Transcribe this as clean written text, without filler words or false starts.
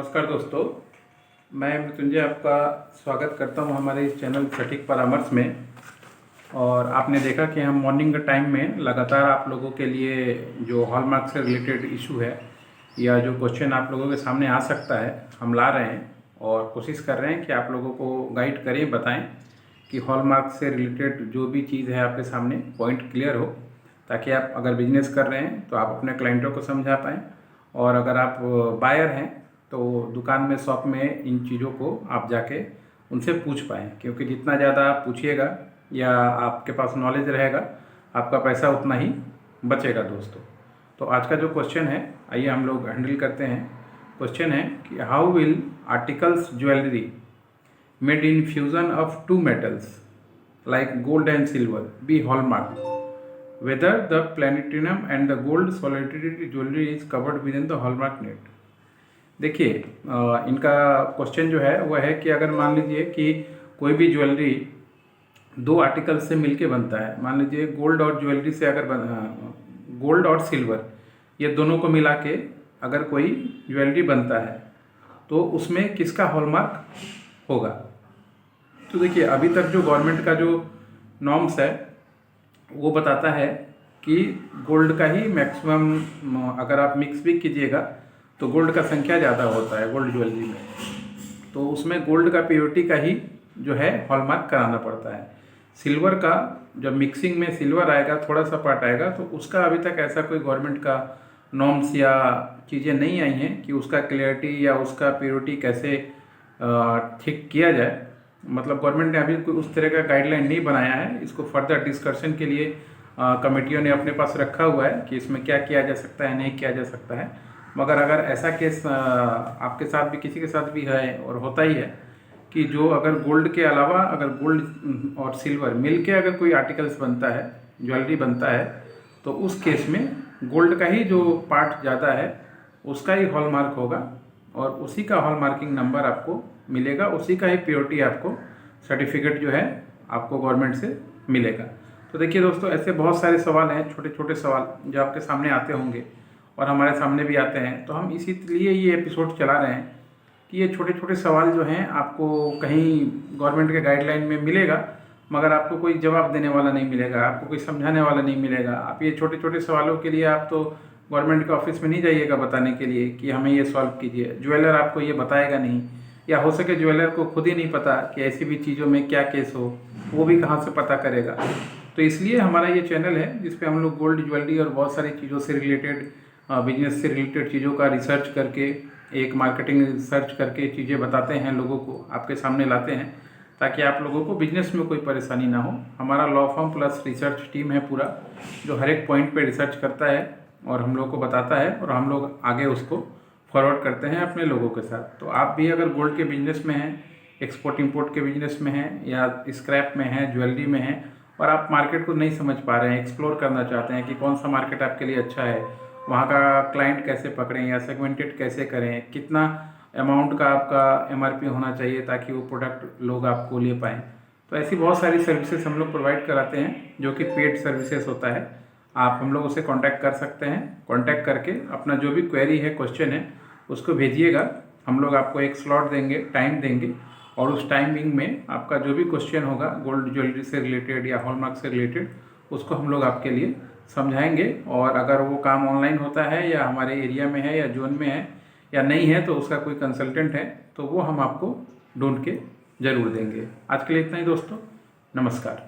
नमस्कार दोस्तों, मैं मृत्युंजय आपका स्वागत करता हूं हमारे इस चैनल सटीक परामर्श में। और आपने देखा कि हम मॉर्निंग के टाइम में लगातार आप लोगों के लिए जो हॉलमार्क से रिलेटेड इशू है या जो क्वेश्चन आप लोगों के सामने आ सकता है हम ला रहे हैं और कोशिश कर रहे हैं कि आप लोगों को गाइड करें, बताएं कि हॉलमार्क से रिलेटेड जो भी चीज़ है आपके सामने पॉइंट क्लियर हो, ताकि आप अगर बिजनेस कर रहे हैं तो आप अपने क्लाइंटों को समझा पाएँ, और अगर आप बायर हैं तो दुकान में, शॉप में इन चीज़ों को आप जाके उनसे पूछ पाएँ, क्योंकि जितना ज़्यादा आप पूछिएगा या आपके पास नॉलेज रहेगा, आपका पैसा उतना ही बचेगा दोस्तों। तो आज का जो क्वेश्चन है, आइए हम लोग हैंडल करते हैं। क्वेश्चन है कि how will articles jewellery made in fusion of two metals like gold and silver be hallmark whether the platinum and the gold solidity jewelry is covered within the hallmark net। देखिए, इनका question जो है वह है कि अगर मान लीजिए कि कोई भी ज्वेलरी दो आर्टिकल से मिलके बनता है, मान लीजिए गोल्ड और ज्वेलरी से अगर गोल्ड और सिल्वर ये दोनों को मिला के अगर कोई ज्वेलरी बनता है तो उसमें किसका हॉलमार्क होगा। तो देखिए, अभी तक जो गवर्नमेंट का जो नॉर्म्स है वो बताता है कि गोल्ड का ही मैक्सिमम, अगर आप मिक्स भी कीजिएगा तो गोल्ड का संख्या ज़्यादा होता है गोल्ड ज्वेलरी में, तो उसमें गोल्ड का प्योरिटी का ही जो है हॉलमार्क कराना पड़ता है। सिल्वर का जब मिक्सिंग में सिल्वर आएगा, थोड़ा सा पार्ट आएगा, तो उसका अभी तक ऐसा कोई गवर्नमेंट का नॉर्म्स या चीज़ें नहीं आई हैं कि उसका क्लियरिटी या उसका प्योरिटी कैसे ठीक किया जाए। मतलब गवर्नमेंट ने अभी कोई उस तरह का गाइडलाइन नहीं बनाया है। इसको फर्दर डिस्कशन के लिए कमेटियों ने अपने पास रखा हुआ है कि इसमें क्या किया जा सकता है, नहीं किया जा सकता है। मगर अगर ऐसा केस आपके साथ भी, किसी के साथ भी है और होता ही है कि जो अगर गोल्ड के अलावा अगर गोल्ड और सिल्वर मिल के अगर कोई आर्टिकल्स बनता है, ज्वेलरी बनता है, तो उस केस में गोल्ड का ही जो पार्ट ज़्यादा है उसका ही हॉलमार्क होगा और उसी का हॉलमार्किंग नंबर आपको मिलेगा, उसी का ही प्योरिटी आपको सर्टिफिकेट जो है आपको गवर्नमेंट से मिलेगा। तो देखिए दोस्तों, ऐसे बहुत सारे सवाल हैं, छोटे छोटे सवाल जो आपके सामने आते होंगे और हमारे सामने भी आते हैं। तो हम इसीलिए ये एपिसोड चला रहे हैं कि ये छोटे छोटे सवाल जो हैं आपको कहीं गवर्नमेंट के गाइडलाइन में मिलेगा, मगर आपको कोई जवाब देने वाला नहीं मिलेगा, आपको कोई समझाने वाला नहीं मिलेगा। आप ये छोटे छोटे सवालों के लिए आप तो गवर्नमेंट के ऑफिस में नहीं जाइएगा बताने के लिए कि हमें ये सॉल्व कीजिए। ज्वेलर आपको ये बताएगा नहीं, या हो सके ज्वेलर को खुद ही नहीं पता कि ऐसी भी चीज़ों में क्या केस हो, वो भी कहाँ से पता करेगा। तो इसलिए हमारा ये चैनल है जिस पे हम लोग गोल्ड ज्वेलरी और बहुत सारी चीज़ों से रिलेटेड, बिजनेस से रिलेटेड चीज़ों का रिसर्च करके, एक मार्केटिंग रिसर्च करके चीज़ें बताते हैं, लोगों को आपके सामने लाते हैं, ताकि आप लोगों को बिजनेस में कोई परेशानी ना हो। हमारा law form plus research team है पूरा, जो हर एक पॉइंट पे रिसर्च करता है और हम लोग को बताता है, और हम लोग आगे उसको फॉरवर्ड करते हैं अपने लोगों के साथ। तो आप भी अगर गोल्ड के बिजनेस में हैं, एक्सपोर्ट इंपोर्ट के बिजनेस में हैं, या स्क्रैप में हैं, ज्वेलरी में हैं, और आप मार्केट को नहीं समझ पा रहे हैं, एक्सप्लोर करना चाहते हैं कि कौन सा मार्केट आपके लिए अच्छा है, वहाँ का क्लाइंट कैसे पकड़ें या सेगमेंटेड कैसे करें, कितना अमाउंट का आपका MRP होना चाहिए ताकि वो प्रोडक्ट लोग आपको ले पाएँ, तो ऐसी बहुत सारी सर्विसेज हम लोग प्रोवाइड कराते हैं जो कि पेड सर्विसेज होता है। आप हम लोगों से कांटेक्ट कर सकते हैं। कांटेक्ट करके अपना जो भी क्वेरी है, क्वेश्चन है, उसको भेजिएगा। हम लोग आपको एक स्लॉट देंगे, टाइम देंगे, और उस टाइमिंग में आपका जो भी क्वेश्चन होगा गोल्ड ज्वेलरी से रिलेटेड या हॉलमार्क से रिलेटेड, उसको हम लोग आपके लिए समझाएंगे। और अगर वो काम ऑनलाइन होता है या हमारे एरिया में है या जोन में है या नहीं है, तो उसका कोई कंसल्टेंट है तो वो हम आपको ढूंढ के ज़रूर देंगे। आज के लिए इतना ही दोस्तों, नमस्कार।